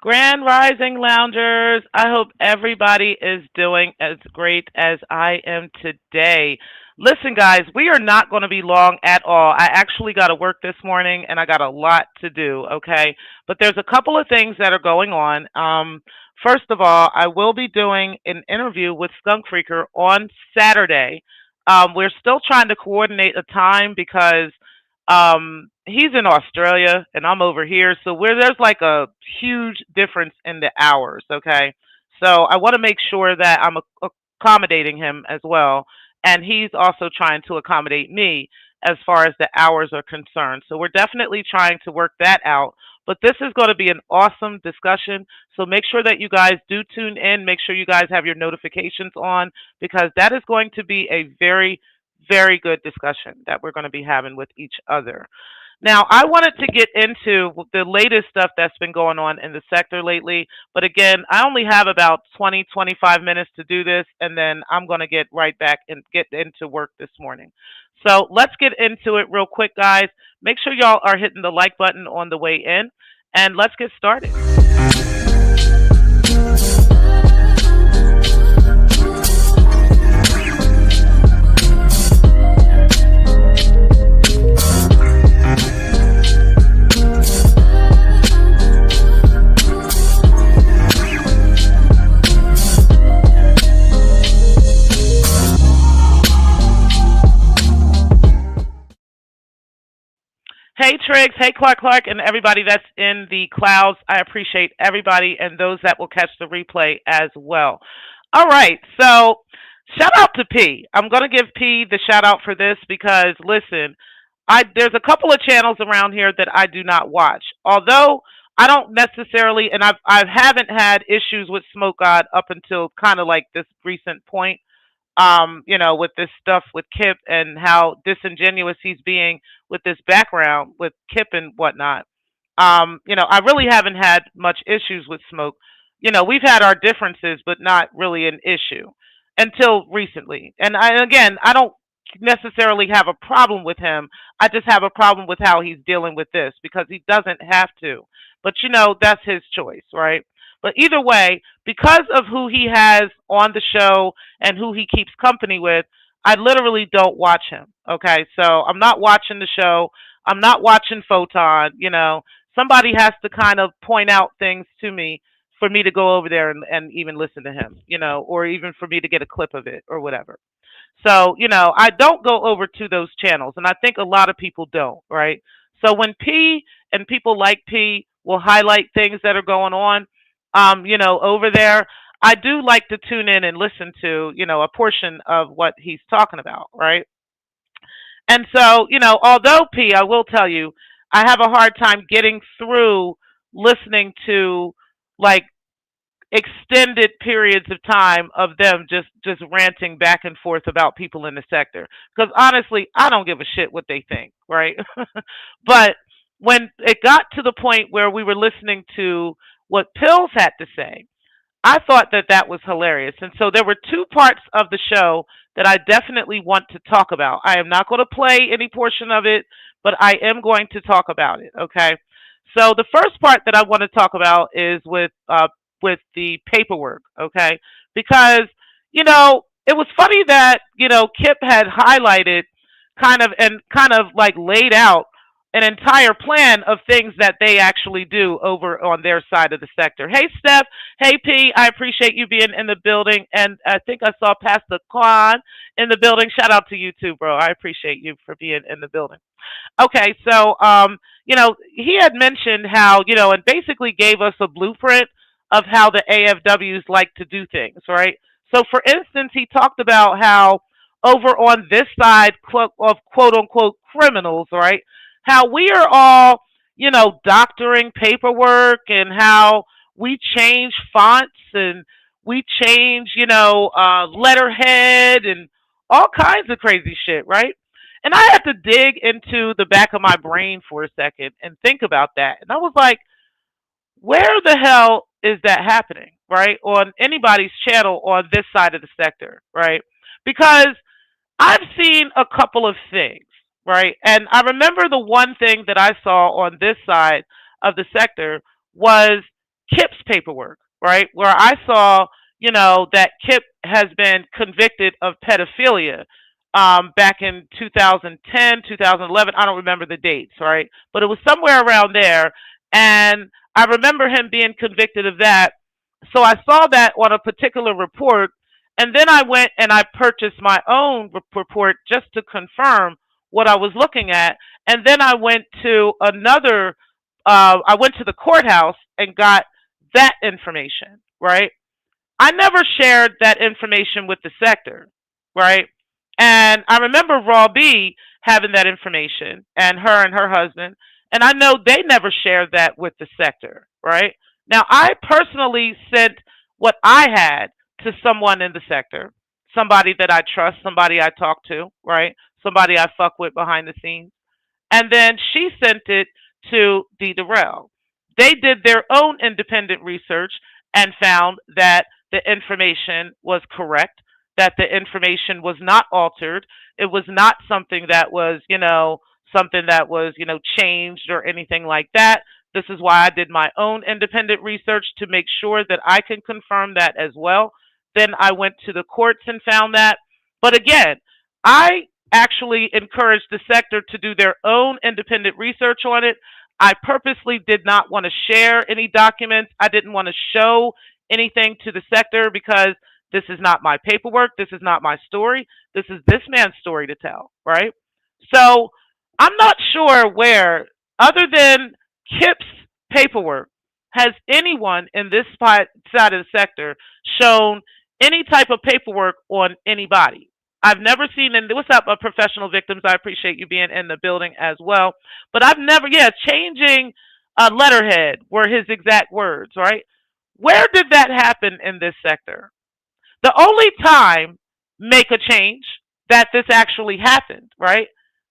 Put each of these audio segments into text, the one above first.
Grand Rising Loungers. I hope everybody is doing as great as I am today. Listen, guys, we are not going to be long at all. I actually got to work this morning and I got a lot to do, okay? But there's a couple of things that are going on. First of all, I will be doing an interview with Skunk Freaker on Saturday. We're still trying to coordinate a time because he's in Australia and I'm over here, so where there's like a huge difference in the hours. Okay, so I want to make sure that I'm accommodating him as well, and he's also trying to accommodate me as far as the hours are concerned. So we're definitely trying to work that out. But this is going to be an awesome discussion. So make sure that you guys do tune in. Make sure you guys have your notifications on because that is going to be a very, very good discussion that we're going to be having with each other. Now, I wanted to get into the latest stuff that's been going on in the sector lately, but again, I only have about 20, 25 minutes to do this, and then I'm going to get right back and get into work this morning. So let's get into it real quick, guys. Make sure y'all are hitting the like button on the way in, and let's get started. Hey Triggs, hey Clark, and everybody that's in the clouds. I appreciate everybody and those that will catch the replay as well. All right, so shout out to P. I'm going to give P the shout out for this because listen, I there's a couple of channels around here that I do not watch. Although I don't necessarily, and I haven't had issues with Smoke God up until kind of like this recent point, with this stuff with Kip and how disingenuous he's being with this background with Kip and whatnot. I really haven't had much issues with Smoke. We've had our differences, but not really an issue until recently. And again, I don't necessarily have a problem with him. I just have a problem with how he's dealing with this because he doesn't have to. But that's his choice, right? But either way, because of who he has on the show and who he keeps company with, I literally don't watch him. Okay, so I'm not watching the show. I'm not watching Photon. Somebody has to kind of point out things to me for me to go over there and even listen to him, or even for me to get a clip of it or whatever. So, I don't go over to those channels, and I think a lot of people don't, right? So when P and people like P will highlight things that are going on, over there, I do like to tune in and listen to, a portion of what he's talking about, right? And so, although P, I will tell you, I have a hard time getting through listening to like extended periods of time of them just ranting back and forth about people in the sector because honestly I don't give a shit what they think, right? But when it got to the point where we were listening to what Pillz had to say, I thought that that was hilarious. And so there were two parts of the show that I definitely want to talk about. I am not going to play any portion of it, but I am going to talk about it, okay? So the first part that I want to talk about is with the paperwork, okay? Because it was funny that Kip had highlighted kind of like laid out an entire plan of things that they actually do over on their side of the sector. Hey Steph, hey P, I appreciate you being in the building, and I think I saw Pastor Kwan in the building. Shout out to you too, bro. I appreciate you for being in the building. Okay, so he had mentioned how, and basically gave us a blueprint of how the AFWs like to do things, right? So for instance, he talked about how over on this side of quote unquote criminals, right? How we are all, doctoring paperwork and how we change fonts and we change, letterhead and all kinds of crazy shit, right? And I had to dig into the back of my brain for a second and think about that. And I was like, where the hell is that happening, right? On anybody's channel on this side of the sector, right? Because I've seen a couple of things, right? And I remember the one thing that I saw on this side of the sector was Kip's paperwork, right? Where I saw, that Kip has been convicted of pedophilia back in 2010, 2011. I don't remember the dates, right? But it was somewhere around there. And I remember him being convicted of that. So I saw that on a particular report. And then I went and I purchased my own report just to confirm what I was looking at. And then I went to the courthouse and got that information, right? I never shared that information with the sector, right? And I remember Raw B having that information and her husband, and I know they never shared that with the sector, right? Now, I personally sent what I had to someone in the sector, somebody that I trust, somebody I talk to, right? Somebody I fuck with behind the scenes. And then she sent it to D. Durrell. They did their own independent research and found that the information was correct, that the information was not altered. It was not something that was, changed or anything like that. This is why I did my own independent research to make sure that I can confirm that as well. Then I went to the courts and found that. But again, I actually encouraged the sector to do their own independent research on it. I purposely did not want to share any documents. I didn't want to show anything to the sector because this is not my paperwork. This is not my story. This is this man's story to tell, right? So I'm not sure where, other than Kip's paperwork, has anyone in this side of the sector shown any type of paperwork on anybody. I've never seen, and what's up, professional victims? I appreciate you being in the building as well. But I've never, changing a letterhead were his exact words, right? Where did that happen in this sector? The only time, make a change, that this actually happened, right?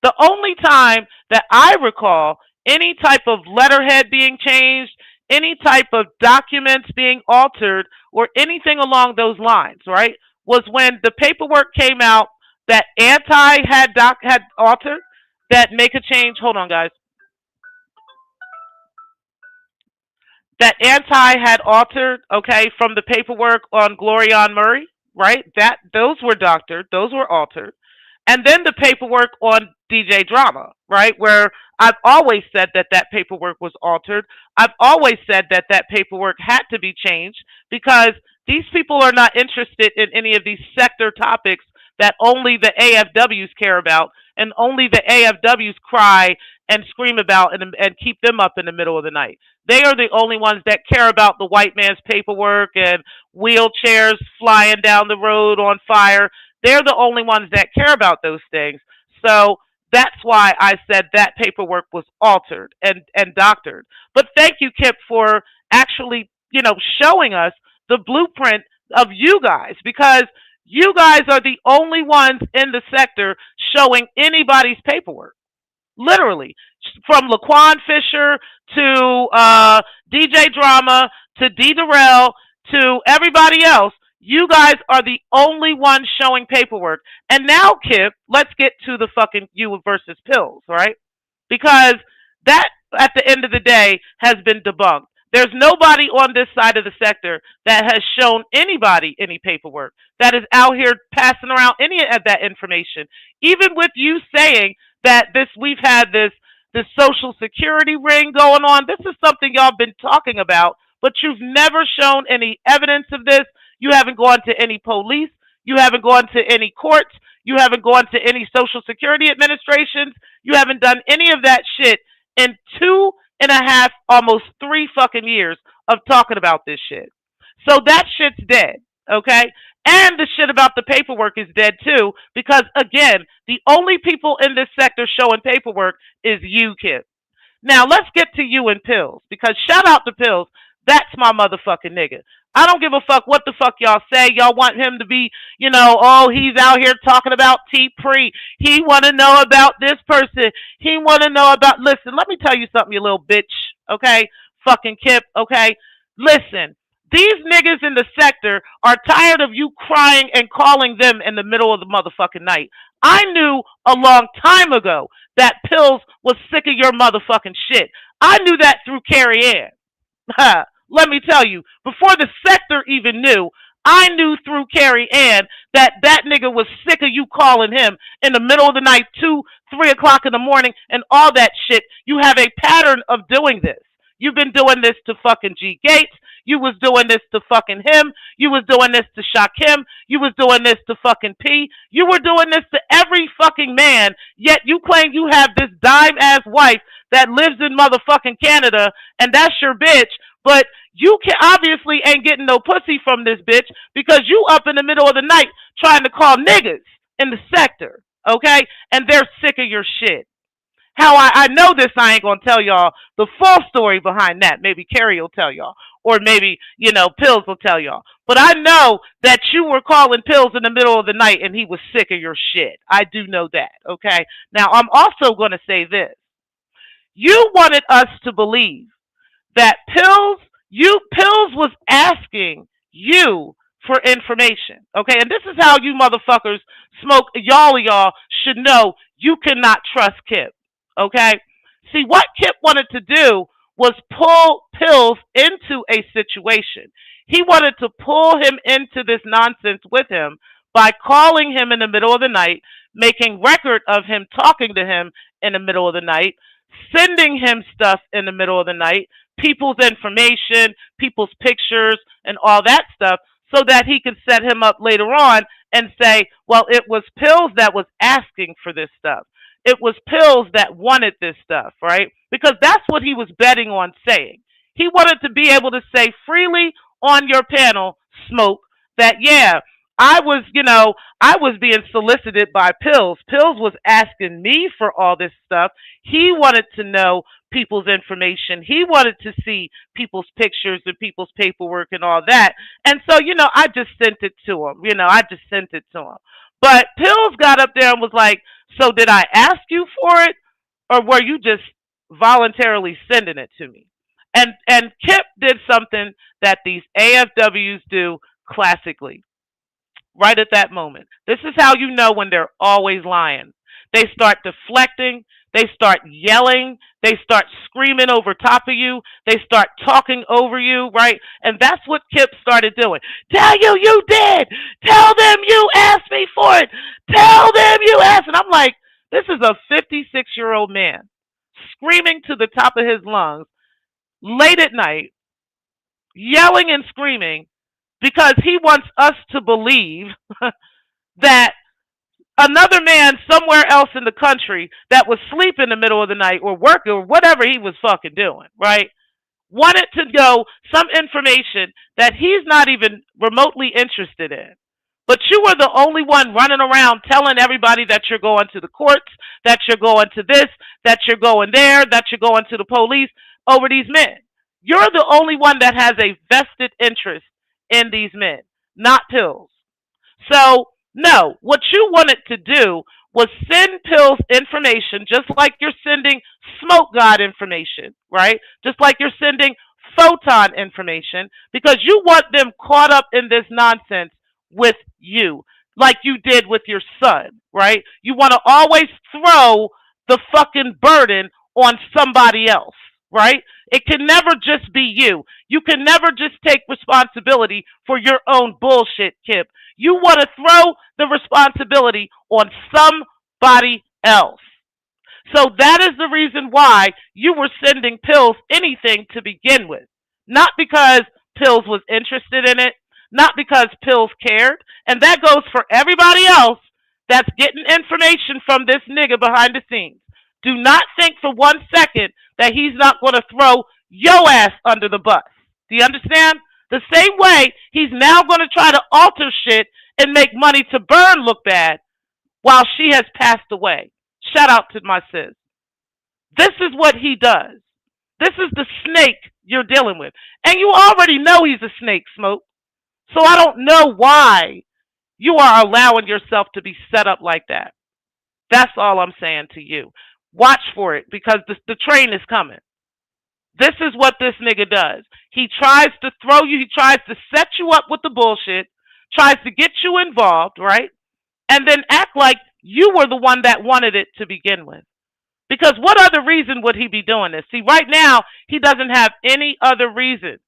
The only time that I recall any type of letterhead being changed, any type of documents being altered, or anything along those lines, right, was when the paperwork came out that had altered, that make a change. Hold on, guys. That anti had altered, okay, from the paperwork on Glorion Murray, right? Those were doctored, those were altered. And then the paperwork on DJ Drama, right? Where I've always said that that paperwork was altered. I've always said that that paperwork had to be changed because these people are not interested in any of these sector topics that only the AFWs care about and only the AFWs cry and scream about and keep them up in the middle of the night. They are the only ones that care about the white man's paperwork and wheelchairs flying down the road on fire. They're the only ones that care about those things. So that's why I said that paperwork was altered and doctored. But thank you, Kip, for actually, showing us the blueprint of you guys, because you guys are the only ones in the sector showing anybody's paperwork. Literally, from Laquan Fisher to DJ Drama to D. Durrell to everybody else, you guys are the only ones showing paperwork. And now, Kip, let's get to the fucking you versus Pillz, right? Because that, at the end of the day, has been debunked. There's nobody on this side of the sector that has shown anybody any paperwork, that is out here passing around any of that information. Even with you saying that we've had this social security ring going on. This is something y'all been talking about, but you've never shown any evidence of this. You haven't gone to any police. You haven't gone to any courts. You haven't gone to any social security administrations. You haven't done any of that shit in 2.5, almost 3 fucking years of talking about this shit. So that shit's dead, okay? And the shit about the paperwork is dead too, because again, the only people in this sector showing paperwork is you, Kip. Now let's get to you and Pillz, because shout out to Pillz. That's my motherfucking nigga. I don't give a fuck what the fuck y'all say. Y'all want him to be, oh, he's out here talking about T-Pre. He want to know about this person. He want to know about, listen, let me tell you something, you little bitch, okay? Fucking Kip, okay? Listen, these niggas in the sector are tired of you crying and calling them in the middle of the motherfucking night. I knew a long time ago that Pillz was sick of your motherfucking shit. I knew that through Carrie Ann. let me tell you, before the sector even knew, I knew through Carrie Ann that that nigga was sick of you calling him in the middle of the night, 2, 3 o'clock in the morning, and all that shit. You have a pattern of doing this. You've been doing this to fucking G Gates. You was doing this to fucking him. You was doing this to Shakim. You was doing this to fucking P. You were doing this to every fucking man, yet you claim you have this dime ass wife that lives in motherfucking Canada, and that's your bitch, but you can obviously ain't getting no pussy from this bitch because you up in the middle of the night trying to call niggas in the sector, okay? And they're sick of your shit. How I know this, I ain't gonna tell y'all the full story behind that. Maybe Carrie will tell y'all, or maybe Pillz will tell y'all. But I know that you were calling Pillz in the middle of the night, and he was sick of your shit. I do know that. Okay. Now I'm also gonna say this: you wanted us to believe that Pillz was asking you for information. Okay, and this is how you motherfuckers smoke. Y'all should know you cannot trust Kip. Okay? See, what Kip wanted to do was pull Pillz into a situation. He wanted to pull him into this nonsense with him by calling him in the middle of the night, making record of him talking to him in the middle of the night, sending him stuff in the middle of the night, people's information, people's pictures, and all that stuff, so that he could set him up later on and say, well, it was Pillz that was asking for this stuff. It was Pillz that wanted this stuff, right? Because that's what he was betting on saying. He wanted to be able to say freely on your panel, Smoke, that, yeah, I was being solicited by Pillz. Pillz was asking me for all this stuff. He wanted to know people's information. He wanted to see people's pictures and people's paperwork and all that. And so, I just sent it to him. But Pillz got up there and was like, so did I ask you for it, or were you just voluntarily sending it to me? And Kip did something that these AFWs do classically. Right at that moment. This is how you know when they're always lying. They start deflecting. They start yelling. They start screaming over top of you. They start talking over you, right? And that's what Kip started doing. Tell you did. Tell them you asked me for it. Tell them you asked. And I'm like, this is a 56-year-old man screaming to the top of his lungs late at night, yelling and screaming, because he wants us to believe that another man somewhere else in the country that was asleep in the middle of the night or working or whatever he was fucking doing, right, wanted to know some information that he's not even remotely interested in. But you were the only one running around telling everybody that you're going to the courts, that you're going to this, that you're going there, that you're going to the police over these men. You're the only one that has a vested interest in these men, not Pillz. So, no, what you wanted to do was send Pillz information just like you're sending Smoke God information, right? Just like you're sending Photon information, because you want them caught up in this nonsense with you, like you did with your son, right? You want to always throw the fucking burden on somebody else, right? It can never just be you. You can never just take responsibility for your own bullshit, Kip. You want to throw the responsibility on somebody else. So that is the reason why you were sending Pillz anything to begin with. Not because Pillz was interested in it, not because Pillz cared. And that goes for everybody else that's getting information from this nigga behind the scenes. Do not think for 1 second that he's not going to throw your ass under the bus. Do you understand? The same way he's now going to try to alter shit and make money to Burn look bad while she has passed away. Shout out to my sis. This is what he does. This is the snake you're dealing with. And you already know he's a snake, Smoke. So I don't know why you are allowing yourself to be set up like that. That's all I'm saying to you. Watch for it, because the train is coming. This is what this nigga does. He tries to throw you, he tries to set you up with the bullshit, tries to get you involved, right? And then act like you were the one that wanted it to begin with. Because what other reason would he be doing this? See, right now, he doesn't have any other reason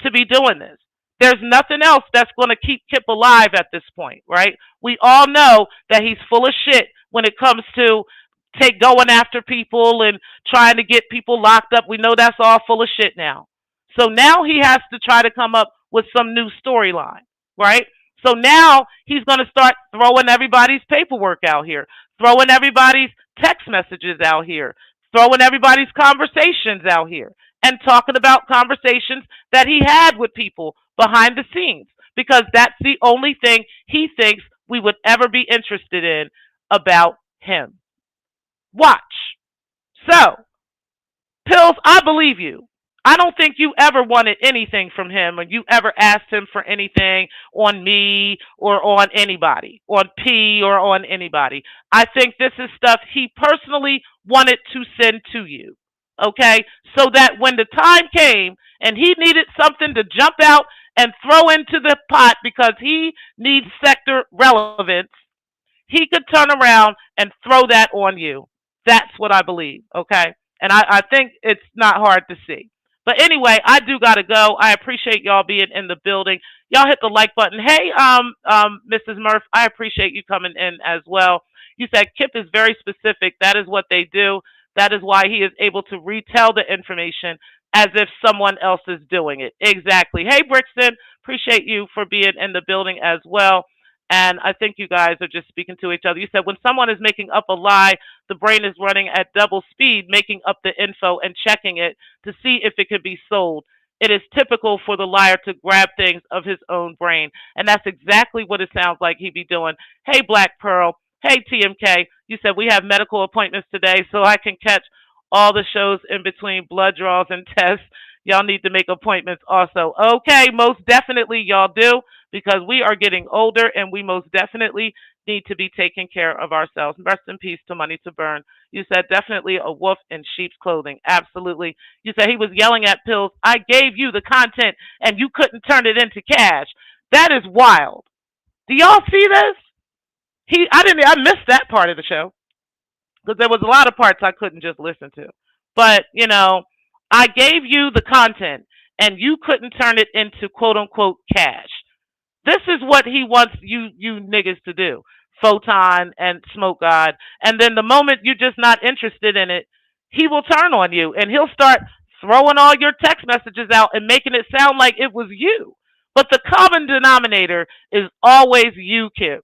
to be doing this. There's nothing else that's going to keep Kip alive at this point, right? We all know that he's full of shit when it comes to take going after people and trying to get people locked up. We know that's all full of shit now. So now he has to try to come up with some new storyline, right? So now he's going to start throwing everybody's paperwork out here, throwing everybody's text messages out here, throwing everybody's conversations out here, and talking about conversations that he had with people behind the scenes because that's the only thing he thinks we would ever be interested in about him. Watch. So, Pillz, I believe you. I don't think you ever wanted anything from him or you ever asked him for anything on me or on anybody, on P or on anybody. I think this is stuff he personally wanted to send to you. Okay? So that when the time came and he needed something to jump out and throw into the pot because he needs sector relevance, he could turn around and throw that on you. That's what I believe, okay? And I think it's not hard to see. But anyway, I do gotta go. I appreciate y'all being in the building. Y'all hit the like button. Hey, Mrs. Murph, I appreciate you coming in as well. You said Kip is very specific. That is what they do. That is why he is able to retell the information as if someone else is doing it. Exactly. Hey, Brixton, appreciate you for being in the building as well. And I think you guys are just speaking to each other. You said when someone is making up a lie, the brain is running at double speed, making up the info and checking it to see if it could be sold. It is typical for the liar to grab things of his own brain. And that's exactly what it sounds like he'd be doing. Hey, Black Pearl. Hey, TMK. You said we have medical appointments today, so I can catch all the shows in between blood draws and tests. Y'all need to make appointments also. Okay, most definitely y'all do because we are getting older and we most definitely need to be taking care of ourselves. Rest in peace to Money to Burn. You said definitely a wolf in sheep's clothing. Absolutely. You said he was yelling at Pillz. I gave you the content and you couldn't turn it into cash. That is wild. Do y'all see this? I missed that part of the show because there was a lot of parts I couldn't just listen to. But, I gave you the content and you couldn't turn it into quote unquote cash. This is what he wants you niggas to do. Photon and Smoke God. And then the moment you're just not interested in it, he will turn on you and he'll start throwing all your text messages out and making it sound like it was you. But the common denominator is always you, Kip.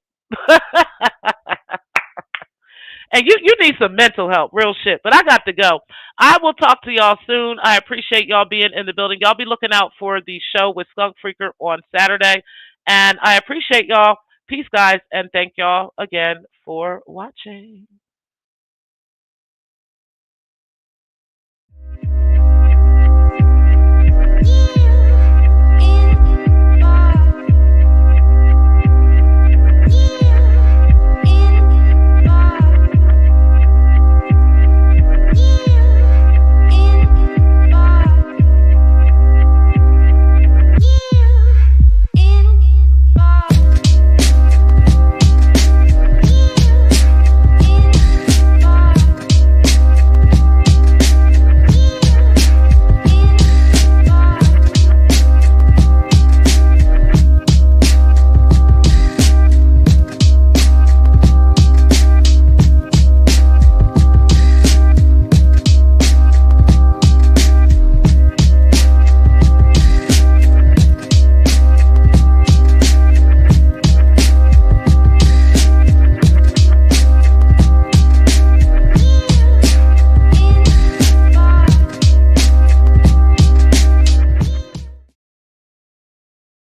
And you need some mental help, real shit. But I got to go. I will talk to y'all soon. I appreciate y'all being in the building. Y'all be looking out for the show with Skunk Freaker on Saturday. And I appreciate y'all. Peace, guys. And thank y'all again for watching.